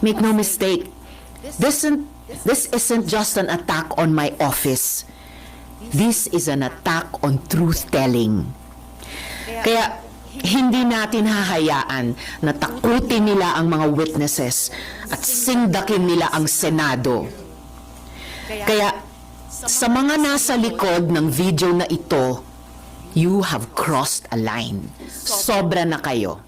Make no mistake, this isn't just an attack on my office. This is an attack on truth-telling. Kaya hindi natin hahayaan na takutin nila ang mga witnesses at sindakin nila ang Senado. Kaya sa mga nasa likod ng video na ito, you have crossed a line. Sobra na kayo.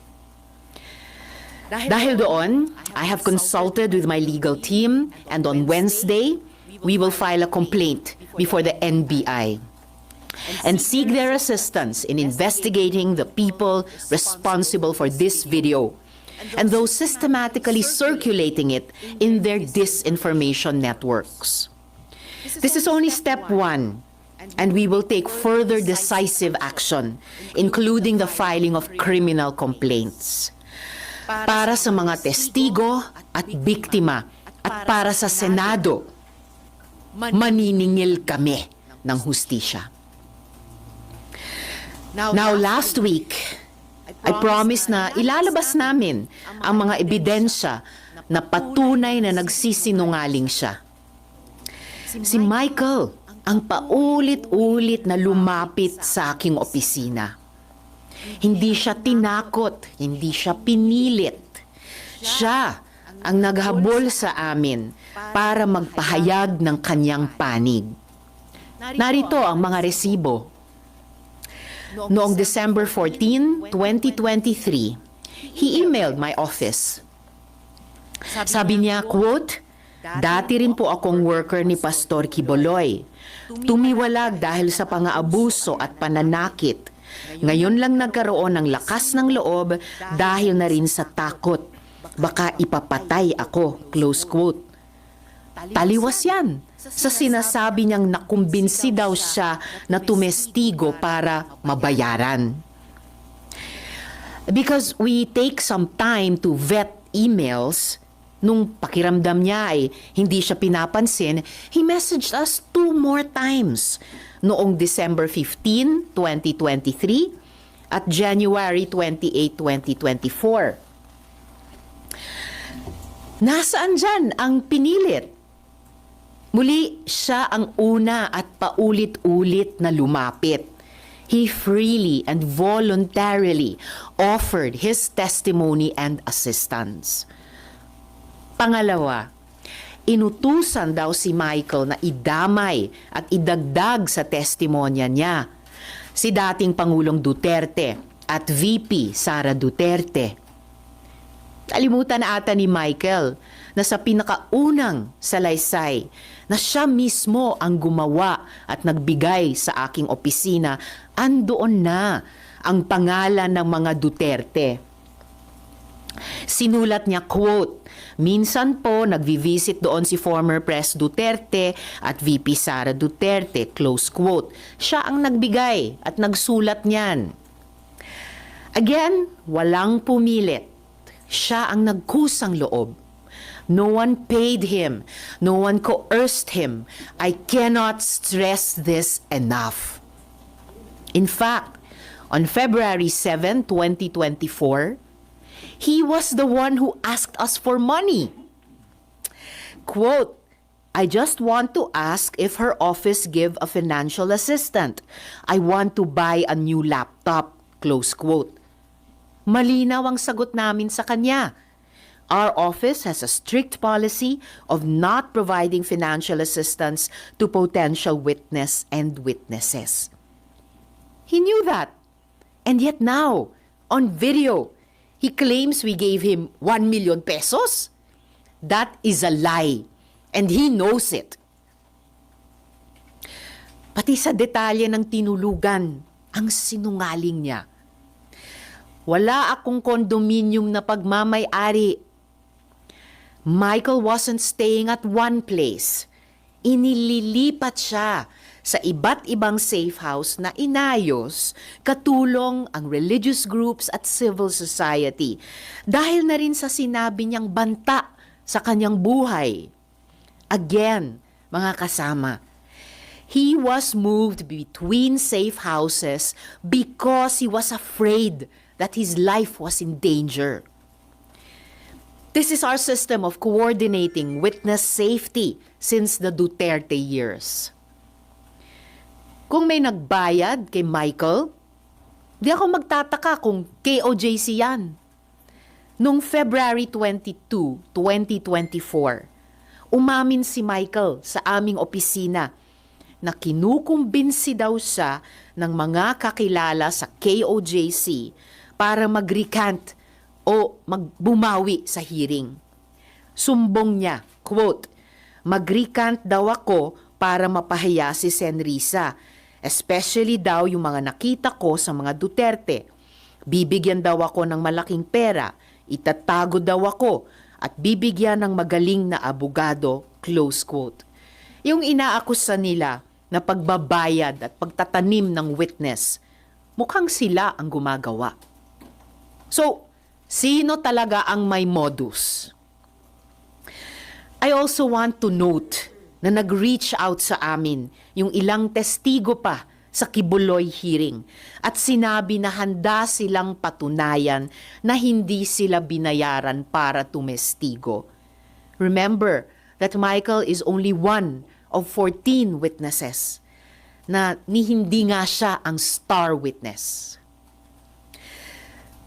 Dahil doon, I have consulted with my legal team, and on Wednesday, we will file a complaint before the NBI and seek their assistance in investigating the people responsible for this video and those systematically circulating it in their disinformation networks. This is only step one, and we will take further decisive action, including the filing of criminal complaints. Para sa mga testigo at biktima at para sa Senado, maniningil kami ng hustisya. Now, last week, I promised na ilalabas namin ang mga ebidensya na patunay na nagsisinungaling siya. Si Michael ang paulit-ulit na lumapit sa aking opisina. Hindi siya tinakot, hindi siya pinilit. Siya ang naghabol sa amin para magpahayag ng kanyang panig. Narito ang mga resibo. Noong December 14, 2023, he emailed my office. Sabi niya, quote, "Dati rin po akong worker ni Pastor Quiboloy. Tumiwalag dahil sa pang-aabuso at pananakit. Ngayon lang nagkaroon ng lakas ng loob dahil na rin sa takot. Baka ipapatay ako." Close quote. Taliwas yan sa sinasabi niyang nakumbinsi daw siya na tumestigo para mabayaran. Because we take some time to vet emails, nung pakiramdam niya ay hindi siya pinapansin, he messaged us 2 more times noong December 15, 2023 at January 28, 2024. Nasaan dyan ang pinilit? Muli, siya ang una at paulit-ulit na lumapit. He freely and voluntarily offered his testimony and assistance. Pangalawa, inutusan daw si Michael na idamay at idagdag sa testimonya niya si dating Pangulong Duterte at VP Sara Duterte. Kalimutan na ata ni Michael na sa pinakaunang salaysay na siya mismo ang gumawa at nagbigay sa aking opisina, andoon na ang pangalan ng mga Duterte. Sinulat niya, quote, "Minsan po nagvi-visit doon si former Pres Duterte at VP Sara Duterte," close quote. Siya ang nagbigay at nagsulat niyan. Again, walang pumilit. Siya ang nagkusang loob. No one paid him. No one coerced him. I cannot stress this enough. In fact, on February 7, 2024, he was the one who asked us for money. Quote, "I just want to ask if her office give a financial assistant. I want to buy a new laptop." Close quote. Malinaw ang sagot namin sa kanya. Our office has a strict policy of not providing financial assistance to potential witness and witnesses. He knew that. And yet now, on video, he claims we gave him 1 million pesos. That is a lie. And he knows it. Pati sa detalye ng tinulugan, ang sinungaling niya. Wala akong kondominium na pagmamay-ari. Michael wasn't staying at one place. Inililipat siya sa iba't ibang safe house na inayos katulong ang religious groups at civil society dahil na rin sa sinabi niyang banta sa kanyang buhay. Again, mga kasama, he was moved between safe houses because he was afraid that his life was in danger. This is our system of coordinating witness safety since the Duterte years. Kung may nagbayad kay Michael, di ako magtataka kung KOJC yan. Noong February 22, 2024, umamin si Michael sa aming opisina na kinukumbinsi daw siya ng mga kakilala sa KOJC para mag-recant o magbumawi sa hearing. Sumbong niya, quote, "Mag-recant daw ako para mapahiya si Senrisa, especially daw yung mga nakita ko sa mga Duterte. Bibigyan daw ako ng malaking pera, itatago daw ako, at bibigyan ng magaling na abogado," close quote. Yung inaakusa nila na pagbabayad at pagtatanim ng witness, mukhang sila ang gumagawa. So, sino talaga ang may modus? I also want to note na nag-reach out sa amin yung ilang testigo pa sa Kibuloy hearing at sinabi na handa silang patunayan na hindi sila binayaran para tumestigo. Remember that Michael is only one of 14 witnesses na hindi nga siya ang star witness.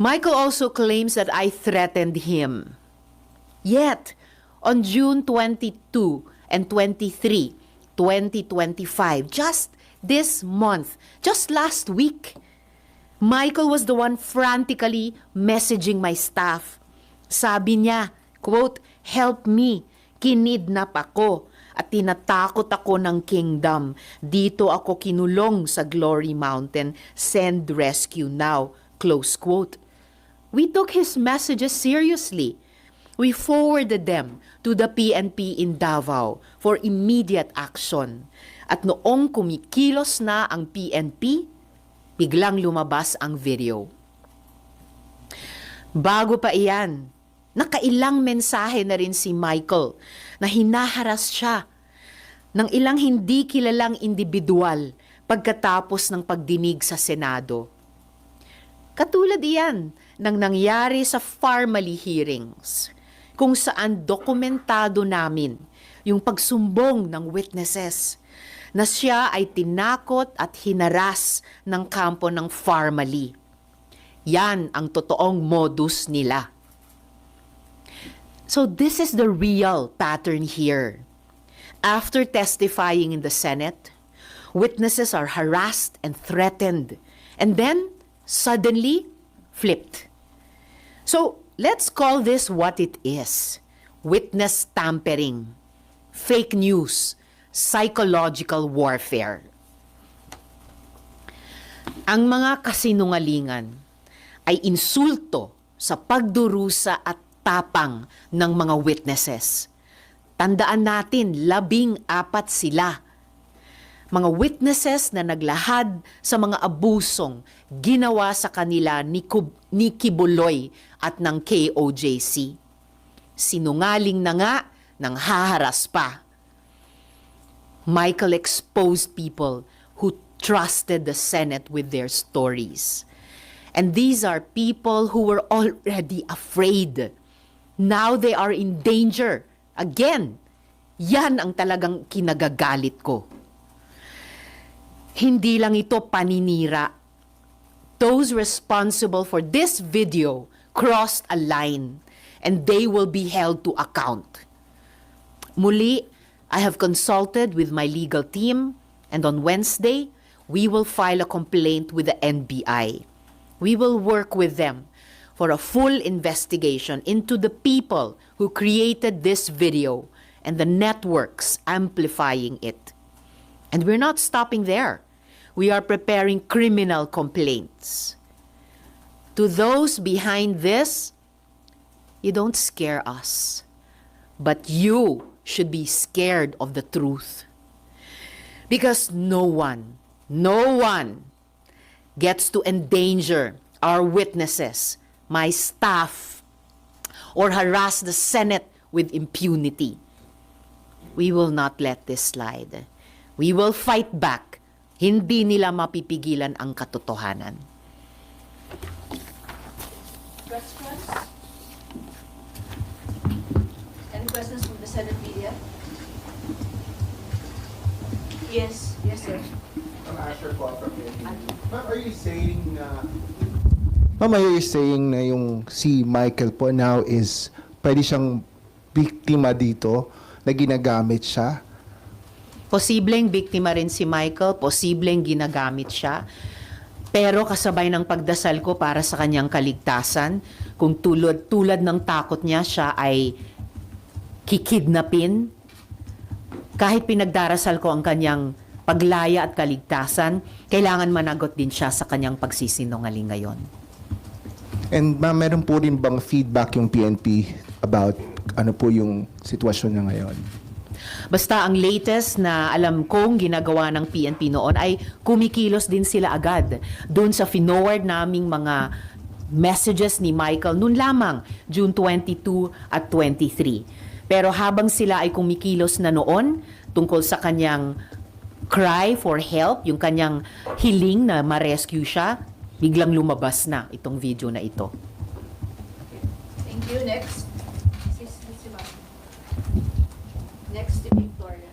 Michael also claims that I threatened him. Yet, on June 22 and 23, 2025, just this month, just last week, Michael was the one frantically messaging my staff. Sabi niya, quote, "Help me, kinidnap ako at tinatakot ako ng kingdom. Dito ako kinulong sa Glory Mountain. Send rescue now," close quote. We took his messages seriously. We forwarded them to the PNP in Davao for immediate action. At noong kumikilos na ang PNP, biglang lumabas ang video. Bago pa iyan, nakailang mensahe na rin si Michael na hinaharas siya ng ilang hindi kilalang individual pagkatapos ng pagdinig sa Senado. Katulad iyan ng nangyari sa Farmally hearings, kung saan dokumentado namin yung pagsumbong ng witnesses na siya ay tinakot at hinaras ng kampo ng Farmally. Yan ang totoong modus nila. So this is the real pattern here. After testifying in the Senate, witnesses are harassed and threatened, and then suddenly flipped. So, let's call this what it is. Witness tampering, fake news, psychological warfare. Ang mga kasinungalingan ay insulto sa pagdurusa at tapang ng mga witnesses. Tandaan natin, 14 sila. Mga witnesses na naglahad sa mga abusong ginawa sa kanila ni Kibuloy at ng KOJC. Sinungaling na nga nang haharas pa. Michael exposed people who trusted the Senate with their stories. And these are people who were already afraid. Now they are in danger. Again, yan ang talagang kinagagalit ko. Hindi lang ito paninira. Those responsible for this video crossed a line and they will be held to account. Muli, I have consulted with my legal team and on Wednesday, we will file a complaint with the NBI. We will work with them for a full investigation into the people who created this video and the networks amplifying it. And we're not stopping there. We are preparing criminal complaints. To those behind this, you don't scare us, but you should be scared of the truth. Because no one gets to endanger our witnesses, my staff, or harass the Senate with impunity. We will not let this slide. We will fight back. Hindi nila mapipigilan ang katotohanan. Senate Media. Yes, sir. I'm Asher po from PNP. Ma'am, are you saying Ma'am, are you saying na yung si Michael po now is pwede siyang biktima dito na ginagamit siya? Posibleng biktima rin si Michael, posibleng ginagamit siya. Pero kasabay ng pagdasal ko para sa kanyang kaligtasan, kung tulad ng takot niya, siya ay kikidnapin, kahit pinagdarasal ko ang kanyang paglaya at kaligtasan, kailangan managot din siya sa kanyang pagsisinungaling ngayon. And ma'am, meron po rin bang feedback yung PNP about ano po yung sitwasyon niya ngayon? Basta ang latest na alam kong ginagawa ng PNP noon ay kumikilos din sila agad doon sa finoward naming mga messages ni Michael noon lamang, June 22 at 23. Pero habang sila ay kumikilos na noon tungkol sa kanyang cry for help, yung kanyang hiling na ma-rescue siya, biglang lumabas na itong video na ito. Thank you. Next. Si Ma'am. Next, si Victoria.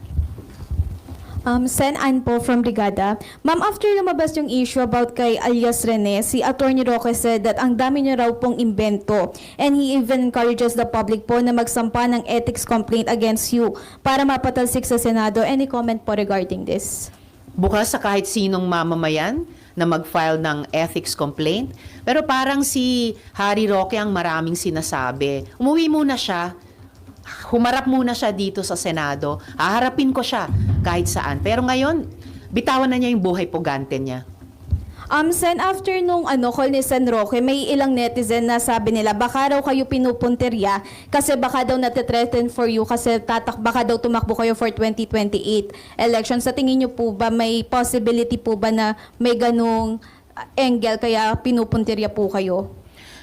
Sen Ann po from Brigada. Ma'am, after lumabas yung issue about kay alias Rene, si Attorney Roque said that ang dami niya raw pong invento and he even encourages the public po na magsampa ng ethics complaint against you para mapatalsik sa Senado. Any comment po regarding this? Bukas sa kahit sinong mamamayan na mag-file ng ethics complaint. Pero parang si Harry Roque ang maraming sinasabi. Umuwi muna siya. Humarap muna siya dito sa Senado. Haharapin ko siya kahit saan. Pero ngayon, bitawan na niya yung buhay pugante niya. Sen, after nung call ni Sen Roque, may ilang netizen na sabi nila, baka raw kayo pinupunterya kasi baka daw natitreten for you kasi baka daw tumakbo kayo for 2028 elections. Sa tingin niyo po ba, may possibility po ba na may ganung angle kaya pinupunterya po kayo?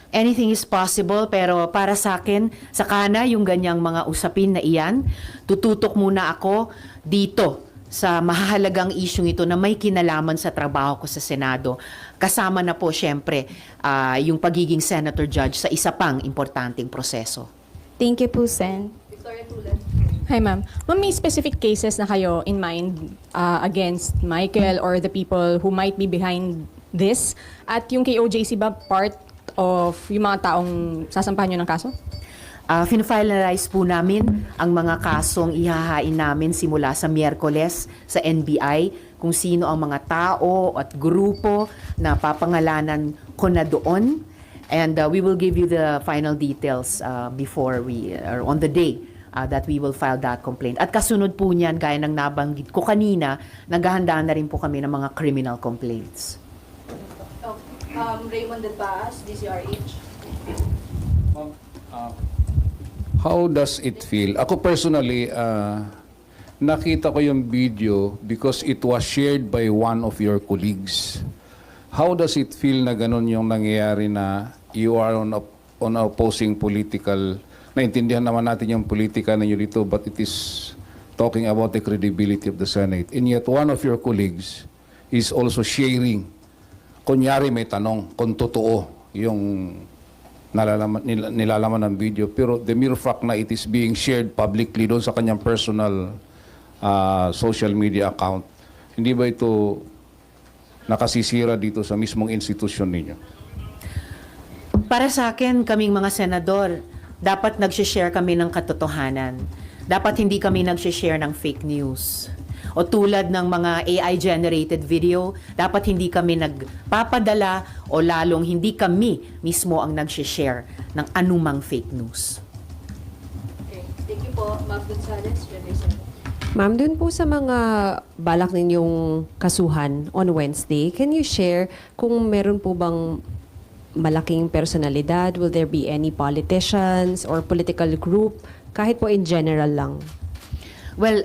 Anything is possible, pero para sa akin, saka na yung ganyang mga usapin na iyan, tututok muna ako dito sa mahalagang isyong ito na may kinalaman sa trabaho ko sa Senado. Kasama na po, syempre, yung pagiging Senator Judge sa isa pang importanteng proseso. Thank you po, Sen. Victoria Tulan. Hi, ma'am. Ma'am, may specific cases na kayo in mind against Michael or the people who might be behind this? At yung kay OJC ba part of yung mga taong sasampahan nyo ng kaso? Finalize po namin ang mga kasong ihahain namin simula sa Miyerkules sa NBI, kung sino ang mga tao at grupo na papangalanan ko na doon. And we will give you the final details before or on the day that we will file that complaint. At kasunod po niyan, gaya ng nabanggit ko kanina, naghahanda na rin po kami ng mga criminal complaints. Raymond Del Paz, DCRH. How does it feel? Ako personally, nakita ko yung video because it was shared by one of your colleagues. How does it feel na ganun yung nangyayari na you are on opposing political, naintindihan naman natin yung politika ninyo dito, but it is talking about the credibility of the Senate. And yet one of your colleagues is also sharing, kunyari may tanong kung totoo yung nilalaman ng video, pero the mere fact na it is being shared publicly doon sa kanyang personal social media account, hindi ba ito nakasisira dito sa mismong institusyon ninyo? Para sa akin, kaming mga senador, dapat nag-share kami ng katotohanan. Dapat hindi kami nag-share ng fake news. O tulad ng mga AI-generated video, dapat hindi kami nagpapadala o lalong hindi kami mismo ang nag-share ng anumang fake news. Okay. Thank you po, Ma'am Gonzales, General. Ma'am, dun po sa mga balak ninyong kasuhan on Wednesday, can you share kung meron po bang malaking personalidad? Will there be any politicians or political group? Kahit po in general lang. Well,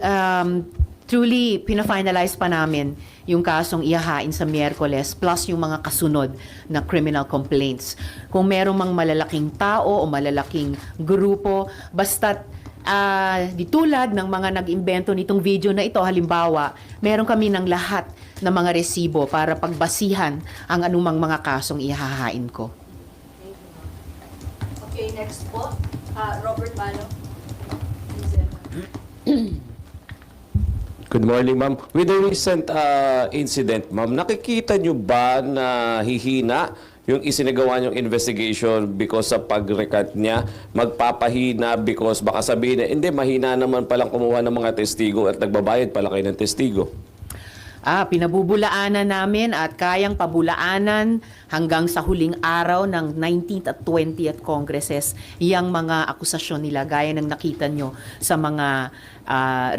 truly, pina-finalize pa namin yung kasong ihahain sa Miyerkules plus yung mga kasunod na criminal complaints. Kung merong mang malalaking tao o malalaking grupo, basta't di tulad ng mga nag-imbento nitong video na ito, halimbawa, meron kami ng lahat ng mga resibo para pagbasihan ang anumang mga kasong ihahain ko. Okay, next po, Robert Mano. Please, Good morning, ma'am. With the recent incident, ma'am, nakikita nyo ba na hihina yung isinagawa niyong investigation because sa pag-recant niya, magpapahina because baka sabihin na, hindi, mahina naman palang kumuha ng mga testigo at nagbabayad pala kayo ng testigo? Pinabubulaanan namin at kayang pabulaanan hanggang sa huling araw ng 19th at 20th Congresses yung mga akusasyon nila gaya ng nakita nyo sa mga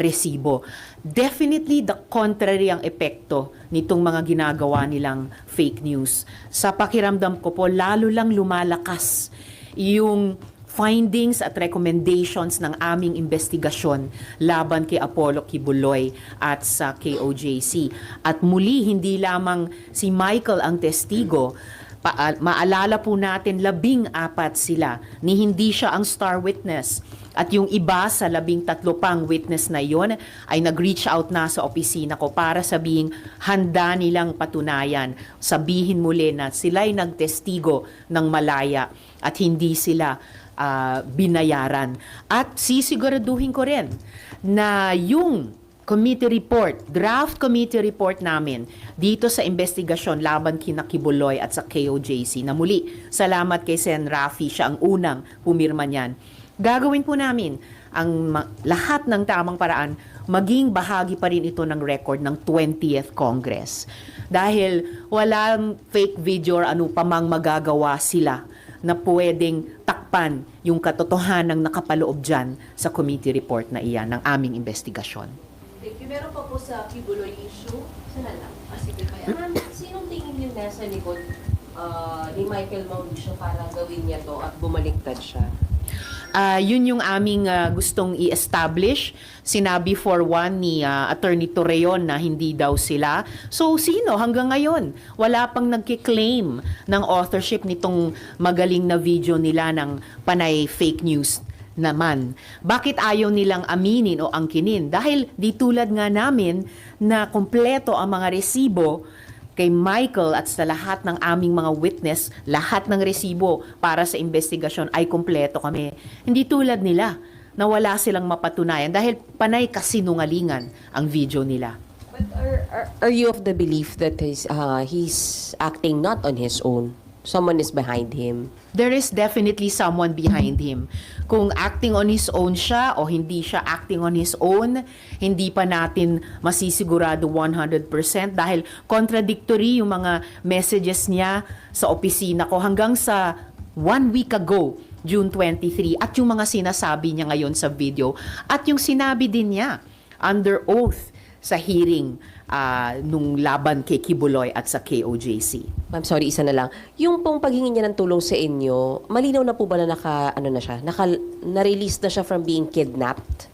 resibo. Definitely the contrary ang epekto nitong mga ginagawa nilang fake news. Sa pakiramdam ko po, lalo lang lumalakas yung findings at recommendations ng aming investigasyon laban kay Apollo Kibuloy at sa KOJC. At muli, hindi lamang si Michael ang testigo. Maalala po natin, 14 sila, ni hindi siya ang star witness. At yung iba sa 13 pang witness na yon ay nag-reach out na sa opisina ko para sabihing handa nilang patunayan. Sabihin muli na sila'y nagtestigo ng malaya at hindi sila binayaran. At sisiguraduhin ko rin na yung committee report, draft committee report namin dito sa investigasyon laban kina Kibuloy at sa KOJC, na muli, salamat kay Sen. Rafi, siya ang unang pumirma niyan. Gagawin po namin ang lahat ng tamang paraan, maging bahagi pa rin ito ng record ng 20th Congress. Dahil walang fake video or ano pa mang magagawa sila na pwedeng takpan yung katotohanan ng nakapaloob dyan sa committee report na iyan ng aming investigasyon. Thank you. Meron pa po sa Kibuloy issue. Sana lang. Sige kaya. Ma'am, sinong tingin niyo nasa likod ni Michael Mauricio para gawin niya to at bumaliktad siya? Yun yung aming gustong i-establish. Sinabi for one ni Attorney Torreon na hindi daw sila. So sino hanggang ngayon? Wala pang nagkiklaim ng authorship nitong magaling na video nila ng panay fake news naman. Bakit ayaw nilang aminin o angkinin? Dahil di tulad nga namin na kumpleto ang mga resibo kay Michael at sa lahat ng aming mga witness, lahat ng resibo para sa investigasyon ay kumpleto kami. Hindi tulad nila na wala silang mapatunayan dahil panay kasinungalingan ang video nila. But are you of the belief that he's acting not on his own? Someone is behind him? There is definitely someone behind him. Kung acting on his own siya o hindi siya acting on his own, hindi pa natin masisigurado 100% dahil contradictory yung mga messages niya sa opisina ko hanggang sa 1 week ago, June 23, at yung mga sinasabi niya ngayon sa video at yung sinabi din niya under oath sa hearing nung laban kay Kibuloy at sa KOJC. Ma'am, sorry, isa na lang. Yung pong paghingi niya ng tulong sa inyo, malinaw na po ba na na-release na siya from being kidnapped?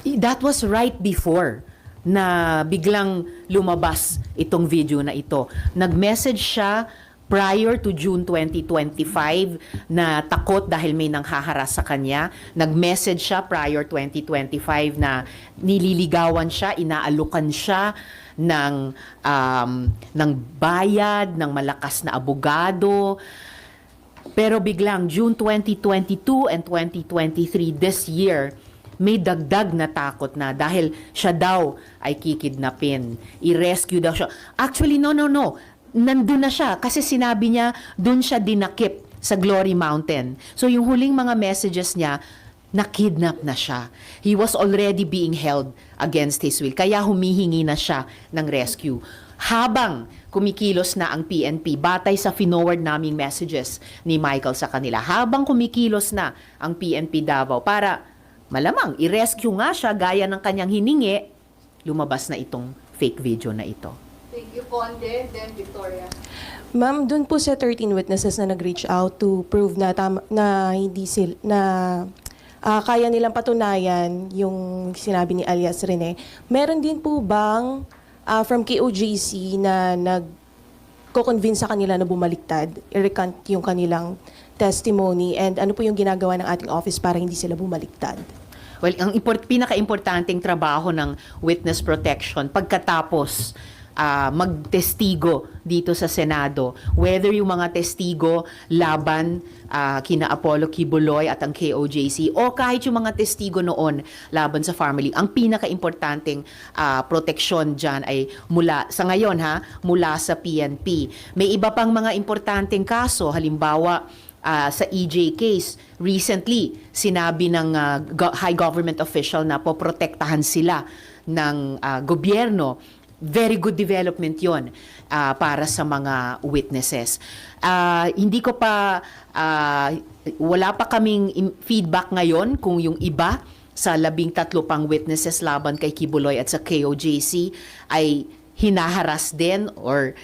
That was right before na biglang lumabas itong video na ito. Nag-message siya prior to June 2025 na takot dahil may nanghaharas sa kanya. Nag-message siya prior 2025 na nililigawan siya, inaalukan siya ng bayad, ng malakas na abogado. Pero biglang June 2022 and 2023 this year, may dagdag na takot na dahil siya daw ay kikidnapin. I-rescue daw siya. Actually, no. Nandun na siya kasi sinabi niya dun siya dinakip sa Glory Mountain. So yung huling mga messages niya, nakidnap na siya. He was already being held against his will. Kaya humihingi na siya ng rescue. Habang kumikilos na ang PNP, batay sa finoward naming messages ni Michael sa kanila, habang kumikilos na ang PNP Davao para malamang i-rescue nga siya gaya ng kanyang hiningi, lumabas na itong fake video na ito. Thank you, Conde. Then Victoria. Ma'am, dun po sa 13 witnesses na nag-reach out to prove na hindi kaya nilang patunayan yung sinabi ni alias Rene. Meron din po bang from KOJC na nagko-convince sa kanila na bumaliktad, i-recant yung kanilang testimony, and ano po yung ginagawa ng ating office para hindi sila bumaliktad? Well, ang pinaka-importanting trabaho ng witness protection pagkatapos magtestigo dito sa Senado. Whether yung mga testigo laban kina Apollo Kibuloy at ang KOJC o kahit yung mga testigo noon laban sa family, ang pinaka-importanting proteksyon dyan ay mula sa PNP. May iba pang mga importanteng kaso, halimbawa sa EJ case, recently, sinabi ng high government official na poprotektahan sila ng gobyerno. Very good development yon para sa mga witnesses. Hindi ko pa, wala pa kaming feedback ngayon kung yung iba sa 13 pang witnesses laban kay Kibuloy at sa KOJC ay hinaharas din or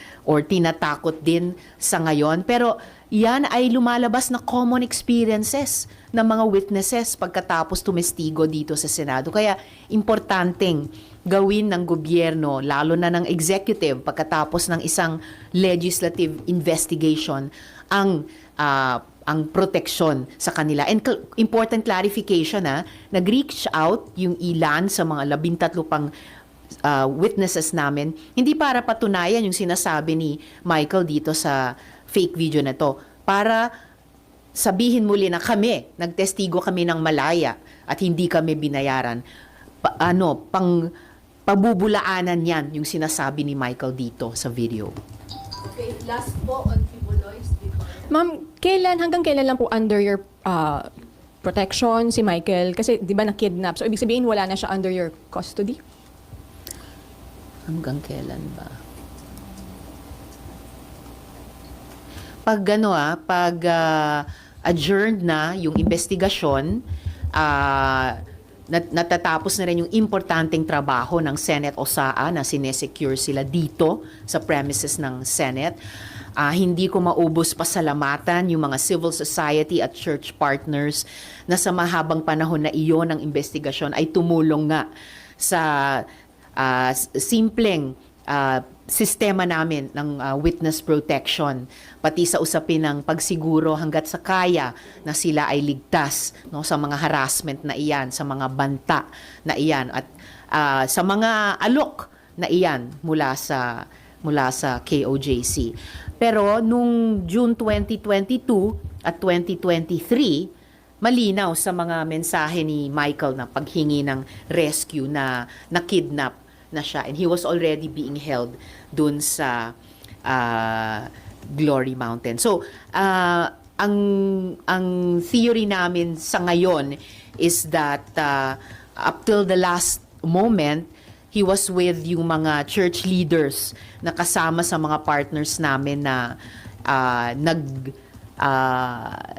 tinatakot din sa ngayon. Pero yan ay lumalabas na common experiences ng mga witnesses pagkatapos tumestigo dito sa Senado. Kaya importanteng gawin ng gobyerno, lalo na ng executive, pagkatapos ng isang legislative investigation, ang proteksyon sa kanila. And important clarification, nag-reach out yung ilan sa mga 13 pang witnesses namin, hindi para patunayan yung sinasabi ni Michael dito sa fake video na to, para sabihin muli na nagtestigo kami ng malaya at hindi kami binayaran. Pabubulaanan yan yung sinasabi ni Michael dito sa video. Okay, last po on Kibuloy. Ma'am, hanggang kailan lang po under your protection si Michael? Kasi di ba na-kidnap? So ibig sabihin wala na siya under your custody? Hanggang kailan ba? Pag adjourned na yung investigasyon, natatapos na rin yung importanteng trabaho ng Senate OSAA na sinesecure sila dito sa premises ng Senate. Hindi ko maubos pasalamatan yung mga civil society at church partners na sa mahabang panahon na iyon ng investigasyon ay tumulong nga sa simpleng sistema namin ng witness protection, pati sa usapin ng pagsiguro hanggat sa kaya na sila ay ligtas sa mga harassment na iyan, sa mga banta na iyan, at sa mga alok na iyan mula sa KOJC. Pero nung June 2022 at 2023, malinaw sa mga mensahe ni Michael na paghingi ng rescue na nakidnap na siya, and he was already being held dun sa Glory Mountain. So, ang theory namin sa ngayon is that up till the last moment, he was with yung mga church leaders na kasama sa mga partners namin na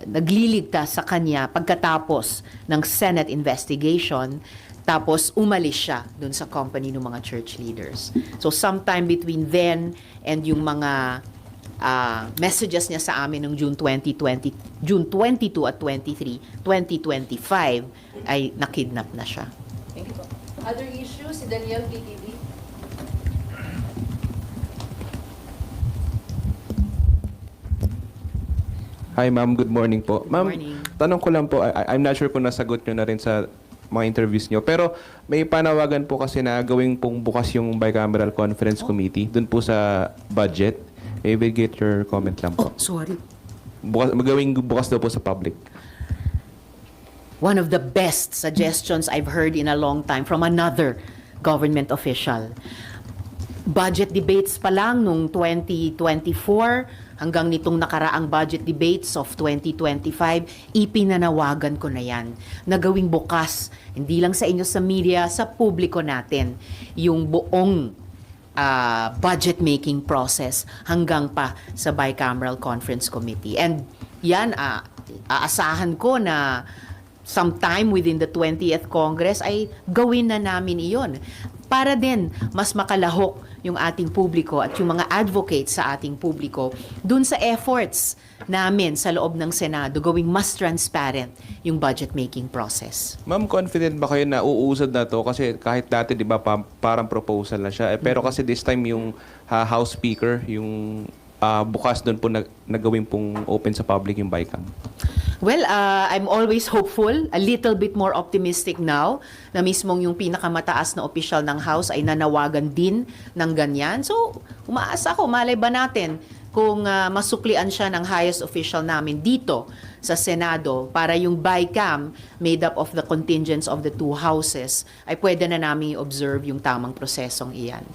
nagliligtas sa kanya pagkatapos ng Senate investigation. Tapos umalis siya dun sa company ng mga church leaders. So sometime between then and yung mga messages niya sa amin ng June 22 at 23, 2025 ay nakidnap na siya. Thank you po. Other issues, si Daniel PTV. Hi ma'am, good morning po. Ma'am, morning. tanong ko lang po, I'm not sure kung nasagot nyo na rin sa mga interviews nyo, pero may panawagan po kasi na gawing pong bukas yung bicameral conference committee dun po sa budget. Maybe get your comment lang po. Sorry. Magawing bukas daw po sa public. One of the best suggestions I've heard in a long time from another government official. Budget debates pa lang nung 2024 hanggang nitong nakaraang budget debates of 2025, ipinanawagan ko na yan. Nagawing bukas, hindi lang sa inyo sa media, sa publiko natin, yung buong budget making process hanggang pa sa bicameral conference committee. And yan, aasahan ko na sometime within the 20th Congress ay gawin na namin iyon. Para din mas makalahok yung ating publiko at yung mga advocates sa ating publiko dun sa efforts namin sa loob ng Senado gawing mas transparent yung budget making process. Ma'am, confident ba kayo na uusad na to? Kasi kahit dati, di ba, parang proposal na siya. Pero kasi this time yung House Speaker, yung bukas doon po na gawin pong open sa public yung BICAM? Well, I'm always hopeful, a little bit more optimistic now na mismong yung pinakamataas na opisyal ng House ay nanawagan din ng ganyan. So, umaasa ako, malay ba natin kung masuklian siya ng highest official namin dito sa Senado para yung BICAM made up of the contingents of the two houses ay pwede na namin i-observe yung tamang prosesong iyan.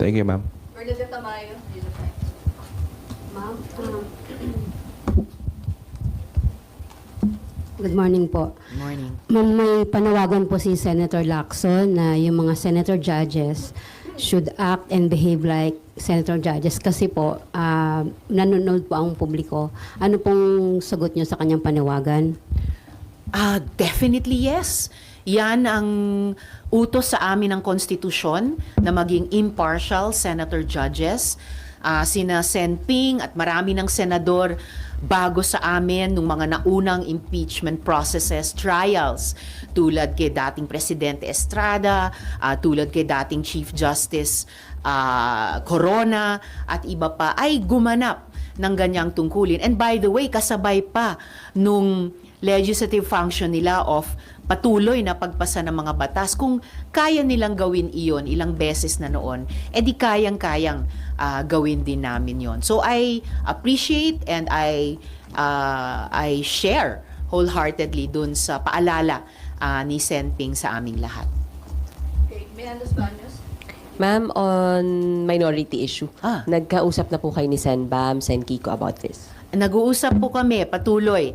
Thank you, ma'am. Bernadette Tamayo, Dilo Times. Ma'am, good morning po. Morning. Ma'am, may panawagan po si Senator Lacson na yung mga senator judges should act and behave like senator judges kasi po nanonood po ang publiko. Ano pong sagot nyo sa kanyang panawagan? Definitely yes. Yan ang utos sa amin ng konstitusyon na maging impartial senator judges. Sina Sen Ping at marami ng senador bago sa amin nung mga naunang impeachment processes, trials, tulad kay dating Presidente Estrada, tulad kay dating Chief Justice Corona, at iba pa, ay gumanap ng ganyang tungkulin. And by the way, kasabay pa nung legislative function nila of patuloy na pagpasa ng mga batas. Kung kaya nilang gawin iyon ilang beses na noon, edi kayang-kayang gawin din namin yon. So I appreciate and I share wholeheartedly dun sa paalala ni Sen Ping sa aming lahat. Okay, Miranda Baños. Ma'am, on minority issue, nagkausap na po kayo ni Sen Bam, Sen Kiko about this? Nag-uusap po kami patuloy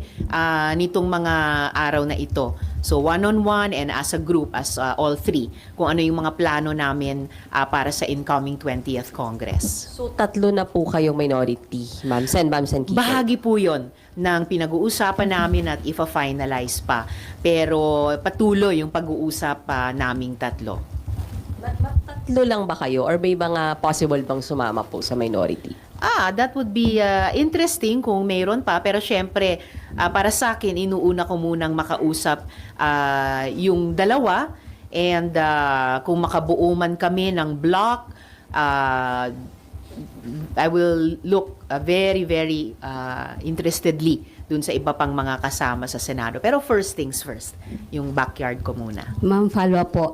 nitong mga araw na ito. So one-on-one and as a group, as all three, kung ano yung mga plano namin para sa incoming 20th Congress. So, 3 na po kayong minority, ma'am? Sen Bam, Sen Kiko? Bahagi po yon ng pinag-uusapan namin at ifa-finalize pa. Pero patuloy yung pag-uusap naming 3. 3 lang ba kayo or may mga possible bang sumama po sa minority? That would be interesting kung mayroon pa. Pero syempre, para sa akin, inuuna ko munang makausap yung dalawa. And kung makabuo man kami ng block, I will look very, very interestedly dun sa iba pang mga kasama sa Senado. Pero first things first, yung backyard ko muna. Ma'am, follow up po.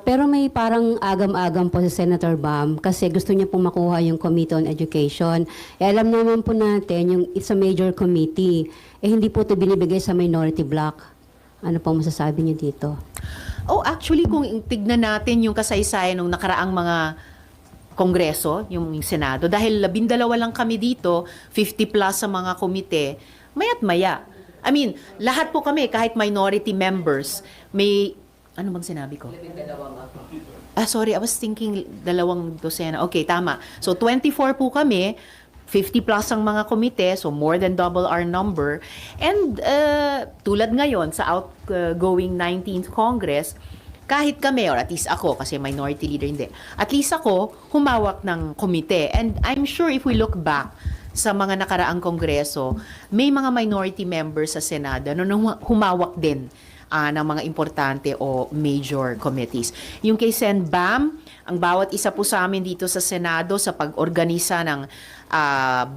Pero may parang agam-agam po si Senator Bam kasi gusto niya pong makuha yung Committee on Education. Alam naman po natin, yung it's a major committee, hindi po ito binibigay sa minority block. Ano pong masasabi niyo dito? Actually, kung tignan natin yung kasaysayan ng nakaraang mga kongreso, yung Senado, dahil 12 lang kami dito, 50 plus sa mga komite, maya't maya. I mean, lahat po kami, kahit minority members, may... Ano bang sinabi ko? 12 sorry, I was thinking 2 dosena. Okay, tama. So 24 po kami, 50 plus ang mga komite, so more than double our number. And tulad ngayon sa outgoing 19th Congress, kahit kami, or at least ako, kasi minority leader hindi, at least ako, humawak ng komite. And I'm sure if we look back sa mga nakaraang kongreso, may mga minority members sa Senado na humawak din ng mga importante o major committees. Yung kay Sen Bam, ang bawat isa po sa amin dito sa Senado sa pag-organisa ng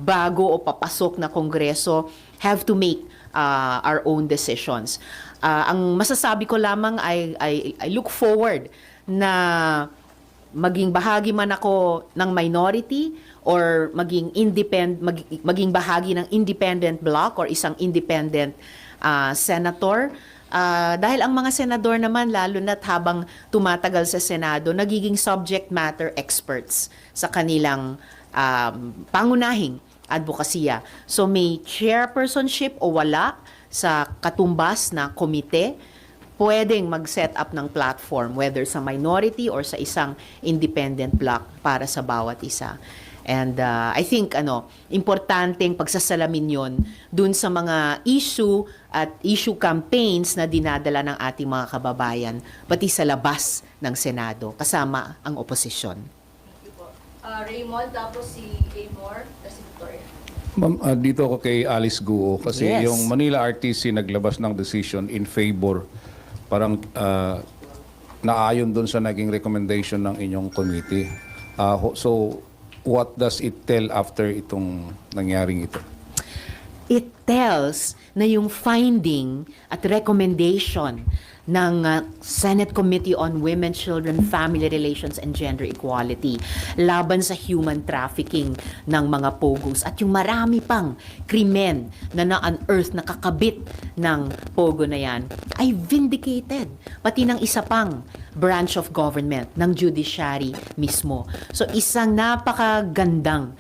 bago o papasok na kongreso have to make our own decisions. Ang masasabi ko lamang I look forward na maging bahagi man ako ng minority or maging bahagi ng independent bloc or isang independent senator. Dahil ang mga senador naman, lalo na't habang tumatagal sa Senado, nagiging subject matter experts sa kanilang pangunahing advokasya. So may chairpersonship o wala sa katumbas na komite, pwedeng mag-set up ng platform, whether sa minority or sa isang independent bloc para sa bawat isa. And I think importanteng pagsasalamin yon dun sa mga issue at issue campaigns na dinadala ng ating mga kababayan pati sa labas ng Senado kasama ang oposisyon. Raymond, tapos si Amor, si Victoria. Ma'am, dito ako kay Alice Guo kasi Yes. yung Manila RTC naglabas ng decision in favor, parang naayon doon sa naging recommendation ng inyong committee. So what does it tell after itong nangyaring ito? It tells na yung finding at recommendation ng Senate Committee on Women, Children, Family Relations and Gender Equality laban sa human trafficking ng mga pogos at yung marami pang krimen na na-unearth, nakakabit ng pogo na yan ay vindicated pati ng isa pang branch of government ng judiciary mismo. So isang napakagandang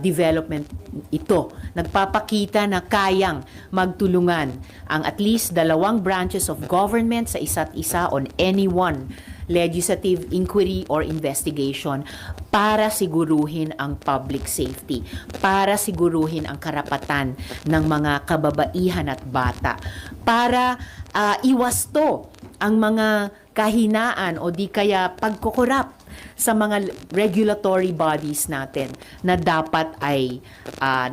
development ito. Nagpapakita na kayang magtulungan ang at least dalawang branches of government sa isa't isa on any one legislative inquiry or investigation para siguruhin ang public safety, para siguruhin ang karapatan ng mga kababaihan at bata, para iwasto ang mga kahinaan o di kaya pagkukurap sa mga regulatory bodies natin na dapat ay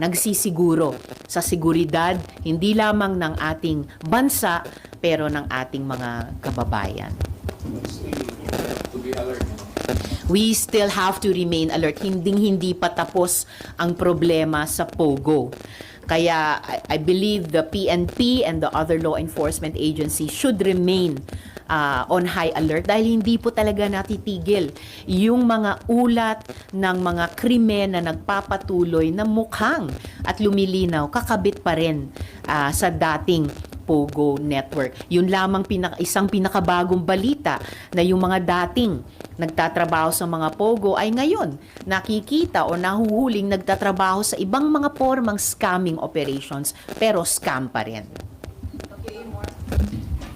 nagsisiguro sa seguridad hindi lamang ng ating bansa pero ng ating mga kababayan. We still have to remain alert. Hindi pa tapos ang problema sa POGO. Kaya I believe the PNP and the other law enforcement agencies should remain on high alert dahil hindi po talaga natitigil yung mga ulat ng mga krimen na nagpapatuloy na mukhang at lumilinaw kakabit pa rin sa dating POGO network. Yun lamang isang pinakabagong balita na yung mga dating nagtatrabaho sa mga POGO ay ngayon nakikita o nahuhuling nagtatrabaho sa ibang mga formang scamming operations pero scam pa rin.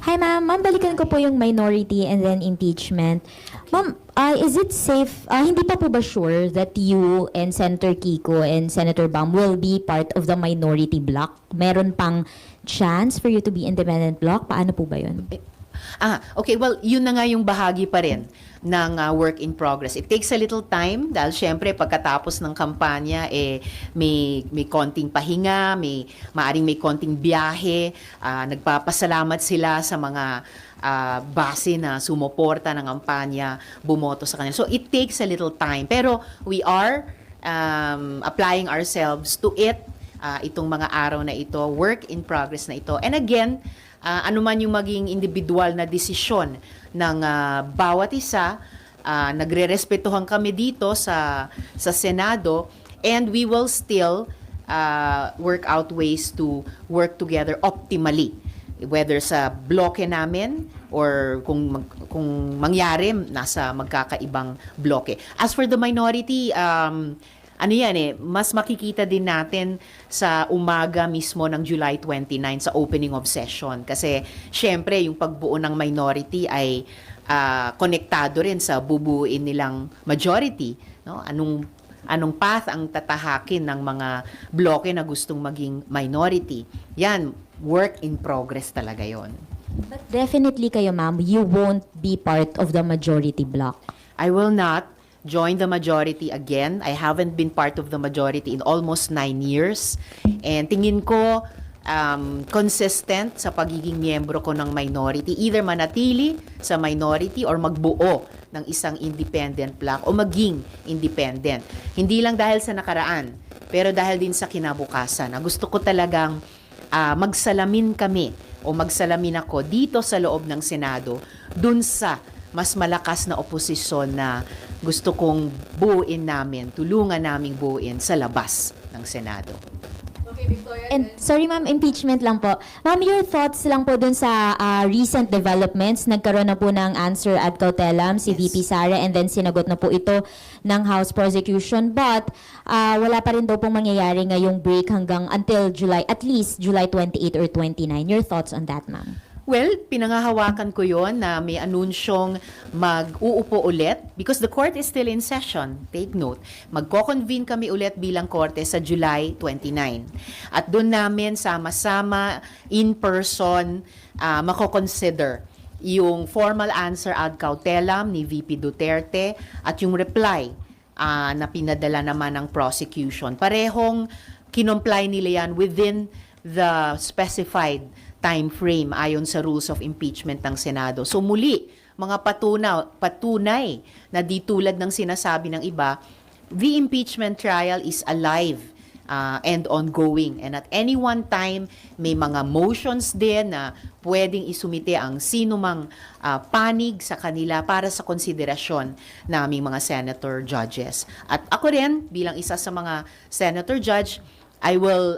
Hi ma'am, balikan ko po yung minority and then impeachment. Ma'am, is it safe, hindi pa po ba sure that you and Senator Kiko and Senator Bam will be part of the minority bloc? Meron pang chance for you to be independent bloc? Paano po ba yun? Okay. Well, yun na nga yung bahagi pa rin ng work in progress. It takes a little time dahil syempre pagkatapos ng kampanya may konting pahinga, maaring may konting biyahe, nagpapasalamat sila sa mga base na sumuporta ng kampanya, bumoto sa kanila. So it takes a little time. Pero we are applying ourselves to it, itong mga araw na ito, work in progress na ito. And again, ano man yung maging individual na desisyon ng bawat isa, nagre-respetuhan kami dito sa Senado, and we will still work out ways to work together optimally, whether sa bloke namin or kung mangyari nasa magkakaibang bloke. As for the minority, mas makikita din natin sa umaga mismo ng July 29 sa opening of session. Kasi, syempre, yung pagbuo ng minority ay konektado rin sa bubuuin nilang majority. No? Anong path ang tatahakin ng mga bloke na gustong maging minority? Yan, work in progress talaga yon. But definitely kayo ma'am, you won't be part of the majority bloc. I will not join the majority again. I haven't been part of the majority in almost 9 years. And tingin ko, consistent sa pagiging miyembro ko ng minority. Either manatili sa minority or magbuo ng isang independent bloc o maging independent. Hindi lang dahil sa nakaraan, pero dahil din sa kinabukasan. Gusto ko talagang magsalamin kami o magsalamin ako dito sa loob ng Senado dun sa mas malakas na oposisyon na gusto kong buuin namin, tulungan naming buuin sa labas ng Senado. And sorry ma'am, impeachment lang po. Ma'am, your thoughts lang po dun sa recent developments. Nagkaroon na po ng answer ad cautelam si VP Sara and then sinagot na po ito ng House Prosecution. But wala pa rin daw pong mangyayari ngayong break hanggang until July, at least July 28 or 29. Your thoughts on that, ma'am? Well, pinangahawakan ko yon na may anunsyong mag-uupo ulit because the court is still in session. Take note. Magko-convene kami ulit bilang korte sa July 29. At doon namin sama-sama in person mako-consider yung formal answer ad cautelam ni VP Duterte at yung reply na pinadala naman ng prosecution. Parehong kinomply nila yan within the specified time frame ayon sa rules of impeachment ng Senado. So muli, mga patunay na di tulad ng sinasabi ng iba, the impeachment trial is alive and ongoing. And at any one time, may mga motions din na pwedeng isumite ang sino mang panig sa kanila para sa konsiderasyon ng aming mga senator judges. At ako rin, bilang isa sa mga senator judge, I will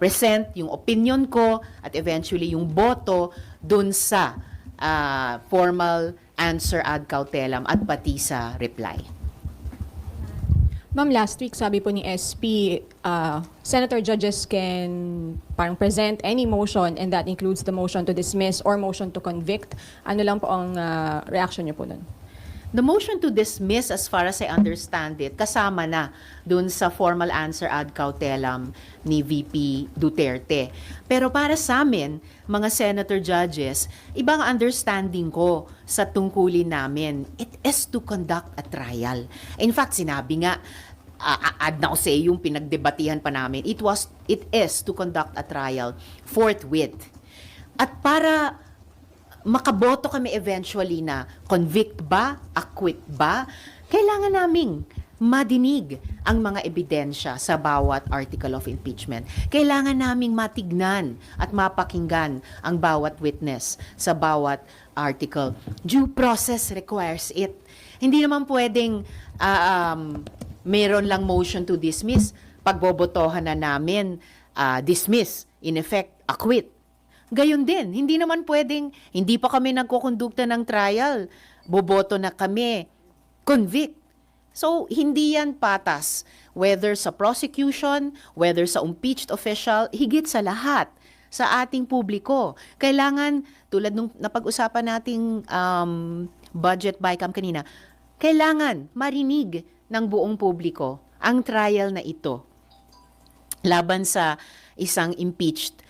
present yung opinion ko at eventually yung boto dun sa formal answer ad cautelam at pati sa reply. Ma'am, last week sabi po ni SP, senator judges can parang present any motion and that includes the motion to dismiss or motion to convict. Ano lang po ang reaction niyo po nun? The motion to dismiss, as far as I understand it, kasama na dun sa formal answer ad cautelam ni VP Duterte. Pero para sa amin, mga senator judges, ibang understanding ko sa tungkulin namin. It is to conduct a trial. In fact, sinabi nga, ad nauseam yung pinagdebatihan pa namin, it is to conduct a trial forthwith. At para makaboto kami eventually na convict ba, acquit ba, kailangan naming madinig ang mga ebidensya sa bawat article of impeachment. Kailangan naming matignan at mapakinggan ang bawat witness sa bawat article. Due process requires it. Hindi naman pwedeng meron lang motion to dismiss, pagbobotohan na namin, dismiss, in effect, acquit. Gayon din, hindi naman pwedeng, hindi pa kami nagkukondukta ng trial, boboto na kami, convict. So, hindi yan patas, whether sa prosecution, whether sa impeached official, higit sa lahat, sa ating publiko. Kailangan, tulad nung napag-usapan nating budget bycam kanina, kailangan marinig ng buong publiko ang trial na ito laban sa isang impeached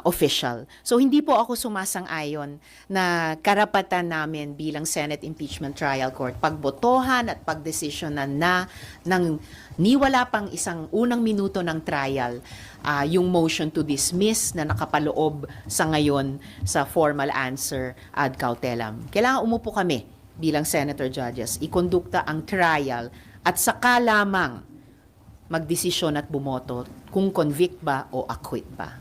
official. So hindi po ako sumasang-ayon na karapatan namin bilang Senate Impeachment Trial Court pagbotohan at pagdesisyonan na ng niwala pang isang unang minuto ng trial yung motion to dismiss na nakapaloob sa ngayon sa formal answer ad cautelam. Kailangan umupo kami bilang senator judges, ikondukta ang trial at saka lamang magdesisyon at bumoto kung convict ba o acquit ba.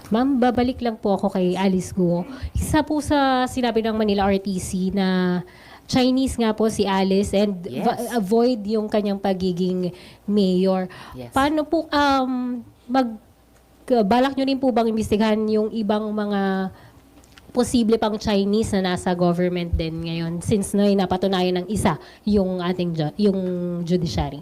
Ma'am, babalik lang po ako kay Alice Guo. Isa po sa sinabi ng Manila RTC na Chinese nga po si Alice and Yes. avoid yung kanyang pagiging mayor. Yes. Paano po balak nyo rin po bang imbestigahan yung ibang mga posible pang Chinese na nasa government din ngayon since napatunayan ng isa yung ating yung judiciary?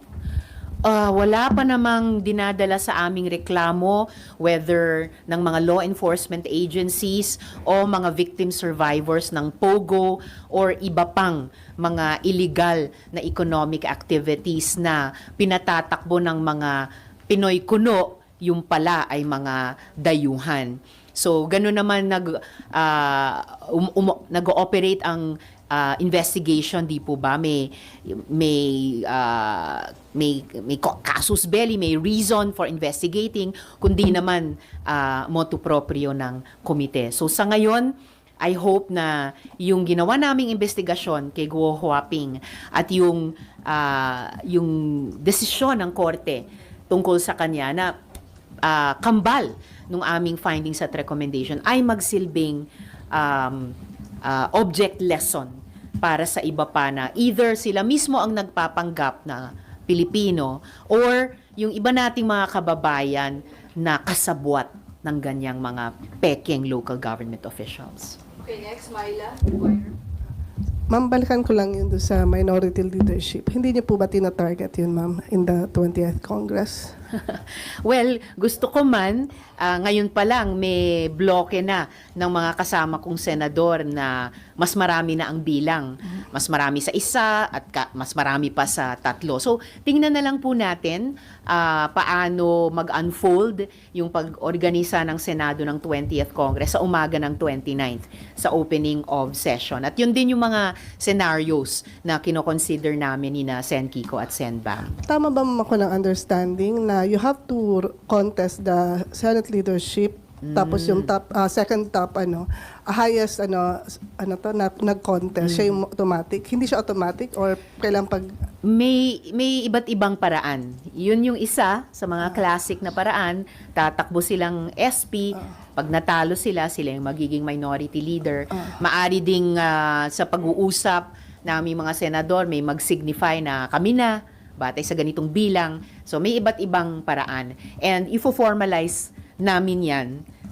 Wala pa namang dinadala sa aming reklamo, whether ng mga law enforcement agencies o mga victim survivors ng POGO or iba pang mga illegal na economic activities na pinatatakbo ng mga Pinoy kuno, yung pala ay mga dayuhan. So, gano'n naman nag-ooperate ang investigation, di po ba? May casus belli, may reason for investigating, kundi naman motu proprio ng komite. So sa ngayon, I hope na yung ginawa naming investigasyon kay Guo Huaping at yung desisyon ng korte tungkol sa kanya na kambal nung aming findings at recommendation ay magsilbing object lesson para sa iba pa na either sila mismo ang nagpapanggap na Pilipino or yung iba nating mga kababayan na kasabwat ng ganyang mga peking local government officials. Okay, next, Myla. Ma'am, balikan ko lang yun doon sa minority leadership. Hindi niyo po ba tina-target yun, ma'am, in the 20th Congress? Well, gusto ko man, ngayon pa lang may bloke na ng mga kasama kong senador na mas marami na ang bilang. Mas marami sa isa at mas marami pa sa tatlo. So, tingnan na lang po natin paano mag-unfold yung pag-organisa ng Senado ng 20th Congress sa umaga ng 29th sa opening of session. At yun din yung mga scenarios na kinoconsider namin ni na Sen Kiko at Sen Bam. Tama ba, ma'am, ako ng understanding na you have to contest the Senate leadership Tapos yung second top highest nag-contest, siya yung automatic. Hindi siya automatic or kailang pag May iba't ibang paraan. Yun yung isa sa mga classic na paraan. Tatakbo silang SP. Pag natalo sila yung magiging minority leader. Maari ding sa pag-uusap na aming mga senador, may mag-signify na kami na, batay sa ganitong bilang. So may iba't ibang paraan. And ifo-formalize namin yan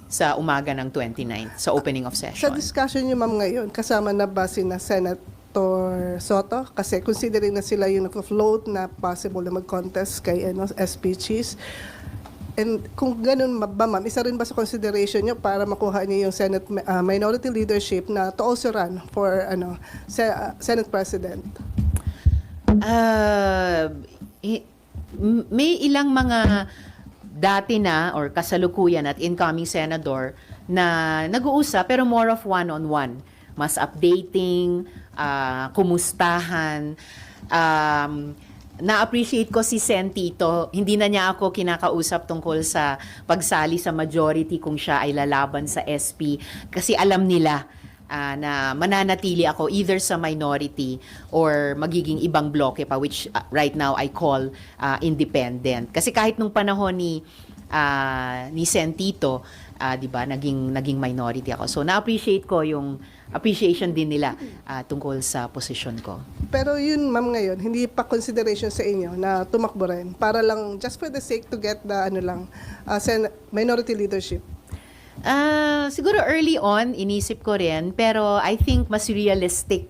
sa umaga ng 29th, sa opening of sa session. discussion niyo ma'am ngayon, kasama na ba si na Senator Soto? Kasi considering na sila yung nag-float na possible na mag-contest kay SP Cheese. And kung ganun ba ma'am, isa rin ba sa consideration niyo para makuha niyo yung Senate minority leadership na to also run for Senate President? May ilang mga dati na or kasalukuyan at incoming senador na nag-uusap pero more of one-on-one. Mas updating, kumustahan. Na-appreciate ko si Sen Tito. Hindi na niya ako kinakausap tungkol sa pagsali sa majority kung siya ay lalaban sa SP. Kasi alam nila na mananatili ako either sa minority or magiging ibang bloke pa, which right now I call independent. Kasi kahit nung panahon ni Sen Tito, 'di ba, naging minority ako. So na-appreciate ko yung appreciation din nila tungkol sa posisyon ko. Pero yun ma'am ngayon, hindi pa consideration sa inyo na tumakbo rin para lang just for the sake to get the minority leadership. Siguro early on, inisip ko rin, pero I think mas realistic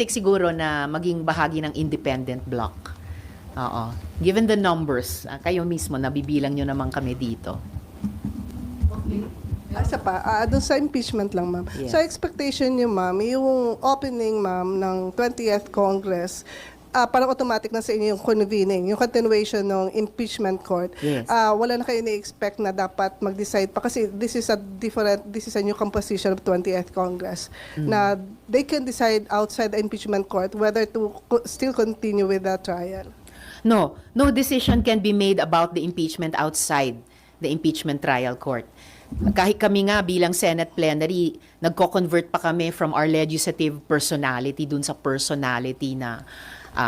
siguro na maging bahagi ng independent bloc. Oo. Given the numbers, kayo mismo, nabibilang nyo naman kami dito. Isa pa, doon sa impeachment lang ma'am. Yes. So expectation niyo ma'am, yung opening ma'am ng 20th Congress, parang automatic na sa inyo yung convening, yung continuation ng impeachment court. Yes. Wala na kayo na-expect na dapat mag-decide pa kasi this is a new composition of 20th Congress na they can decide outside the impeachment court whether to still continue with the trial. No decision can be made about the impeachment outside the impeachment trial court. Kahit kami nga bilang Senate plenary, nagko-convert pa kami from our legislative personality dun sa personality na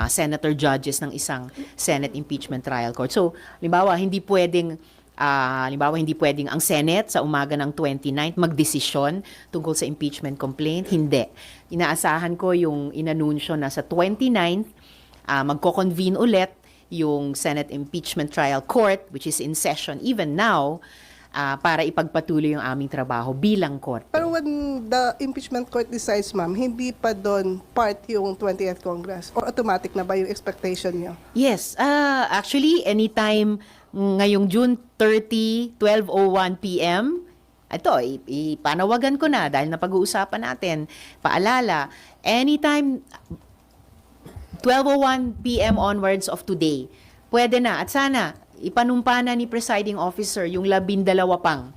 senator judges ng isang Senate impeachment trial court. So, halimbawa, hindi pwedeng ang Senate sa umaga ng 29th magdesisyon tungkol sa impeachment complaint. Hindi. Inaasahan ko yung inanunsyo na sa 29th, magko-convene ulit yung Senate Impeachment Trial Court, which is in session even now, para ipagpatuloy yung aming trabaho bilang court. Pero when the impeachment court decides, ma'am, hindi pa doon part yung 20th Congress? Or automatic na ba yung expectation niyo? Yes. Actually, anytime ngayong June 30, 12:01 p.m., ito, ipanawagan ko na dahil napag-uusapan natin. Paalala, anytime 12:01 p.m. onwards of today, pwede na. At sana, ipanumpa na ni presiding officer yung 12 pang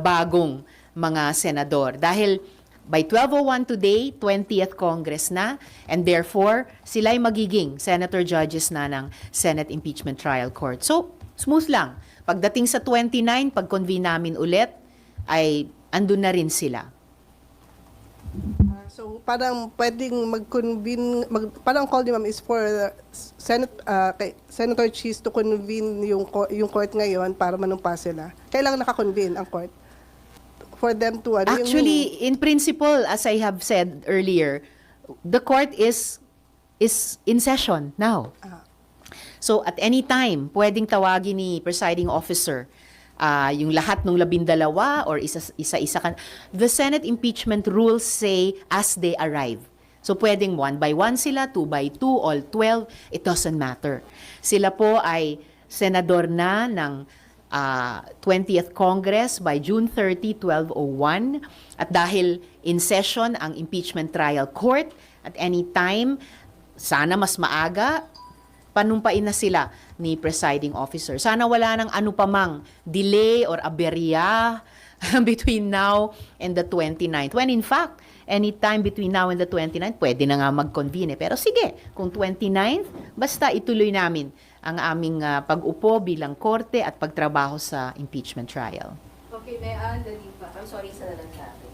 bagong mga senador. Dahil by 12:01 today, 20th Congress na, and therefore, sila ay magiging senator judges na ng Senate Impeachment Trial Court. So, smooth lang. Pagdating sa 29, pag-convene namin ulit, ay andun na rin sila. So parang pwedeng mag-convene, parang call ni ma'am is for kay Senator Cheese to convene yung court ngayon para manumpa sila. Kailangan naka-convene ang court for them to Actually, in principle, as I have said earlier, the court is in session now. So at any time, pwedeng tawagin ni presiding officer yung lahat ng 12 or isa-isa kan. The Senate impeachment rules say as they arrive. So pwedeng 1 by 1 sila, 2 by 2, all 12, it doesn't matter. Sila po ay senador na ng 20th Congress by June 30, 12:01. At dahil in session ang impeachment trial court, at any time, sana mas maaga, panumpain na sila ni presiding officer. Sana wala nang ano pa mang delay or aberya between now and the 29th. When in fact, anytime between now and the 29th, pwede na nga mag-convene. Pero sige, kung 29th, basta ituloy namin ang aming pag-upo bilang korte at pagtrabaho sa impeachment trial. Okay, may dali pa. I'm sorry sa nalansabi.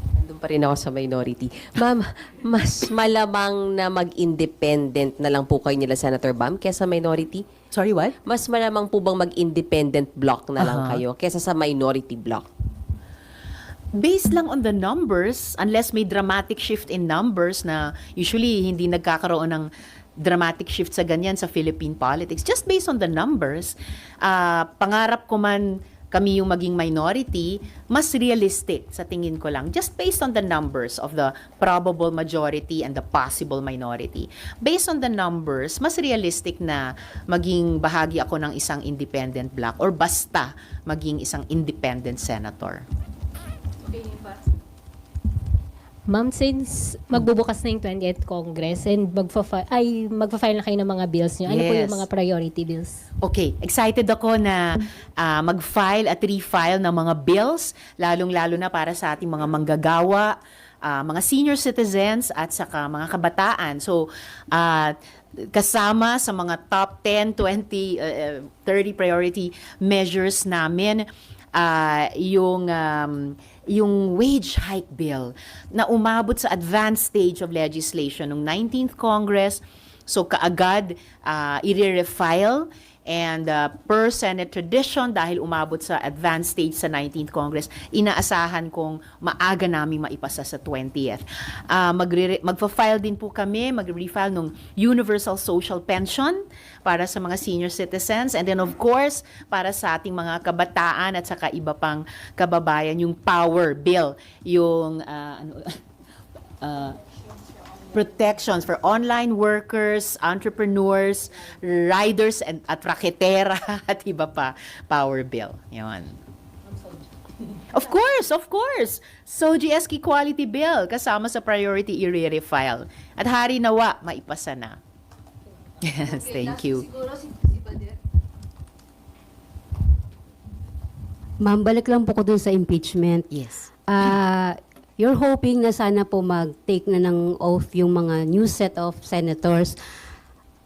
Nandun pa rin ako sa minority. Ma'am, mas malamang na mag-independent na lang po kayo nila Senator Bam kesa minority? Sorry, what? Mas malamang po bang mag-independent block na lang kayo kesa sa minority block? Based lang on the numbers, unless may dramatic shift in numbers na usually hindi nagkakaroon ng dramatic shift sa ganyan sa Philippine politics. Just based on the numbers, pangarap ko man kami yung maging minority, mas realistic sa tingin ko lang. Just based on the numbers of the probable majority and the possible minority. Based on the numbers, mas realistic na maging bahagi ako ng isang independent bloc or basta maging isang independent senator. Okay, yun pa. Ma'am, since magbubukas na yung 20th Congress and magfa-file na kayo ng mga bills nyo, ano po Yes. yung mga priority bills? Okay, excited ako na mag-file at refile ng mga bills, lalong-lalo na para sa ating mga manggagawa, mga senior citizens at saka mga kabataan. So, kasama sa mga top 10, 20, 30 priority measures namin, yung wage hike bill na umabot sa advanced stage of legislation ng 19th Congress. So kaagad i-refile and per Senate tradition dahil umabot sa advanced stage sa 19th Congress, inaasahan kong maaga namin maipasa sa 20th. Magfa-file din po kami, mag-refile ng Universal Social Pension para sa mga senior citizens and then of course para sa ating mga kabataan at saka iba pang kababayan yung Power Bill, yung protections for online workers, entrepreneurs, riders at raketera at iba pa, Power Bill. Yun. Of course. So, GSK Quality Bill, kasama sa priority i-refile. At hari nawa, maipasa na. Yes, thank you. Siguro si Badet. Ma'am, balik lang po ko dun sa impeachment. Yes. You're hoping na sana po mag-take na ng oath yung mga new set of senators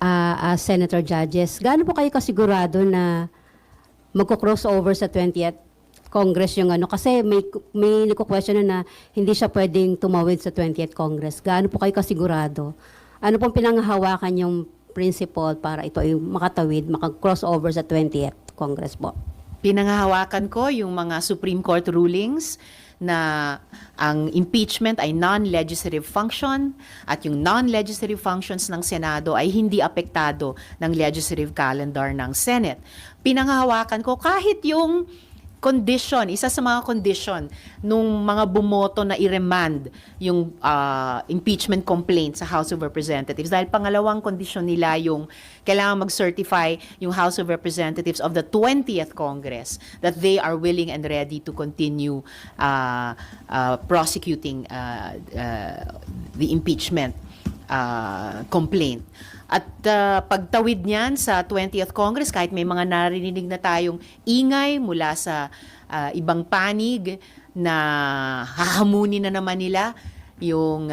as senator judges. Gaano po kayo kasigurado na magko-crossover sa 20th Congress yung ano? Kasi may nagko-question na hindi siya pwedeng tumawid sa 20th Congress. Gaano po kayo kasigurado? Ano pong pinanghahawakan yung principle para ito ay makatawid, maka-crossover sa 20th Congress po? Pinanghahawakan ko yung mga Supreme Court rulings na ang impeachment ay non-legislative function at yung non-legislative functions ng Senado ay hindi apektado ng legislative calendar ng Senate. Pinanghahawakan ko kahit yung condition, isa sa mga condition nung mga bumoto na i-remand yung impeachment complaint sa House of Representatives dahil pangalawang condition nila yung kailangan mag-certify yung House of Representatives of the 20th Congress that they are willing and ready to continue prosecuting the impeachment complaint. At pagtawid niyan sa 20th Congress, kahit may mga narinig na tayong ingay mula sa ibang panig na hahamunin na naman nila yung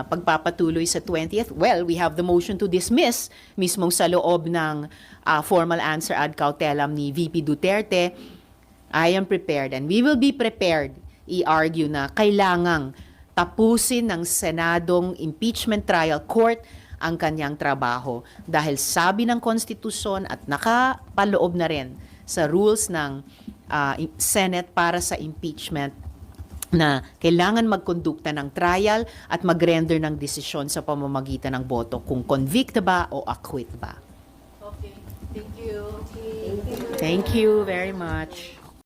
pagpapatuloy sa 20th, well, we have the motion to dismiss mismo sa loob ng formal answer ad cautelam ni VP Duterte. I am prepared and we will be prepared i-argue na kailangang tapusin ng Senadong Impeachment Trial Court ang kanyang trabaho dahil sabi ng konstitusyon at nakapaloob na rin sa rules ng Senate para sa impeachment na kailangan magkondukta ng trial at mag-render ng desisyon sa pamamagitan ng boto kung convict ba o acquit ba. Okay, thank you. Thank you very much.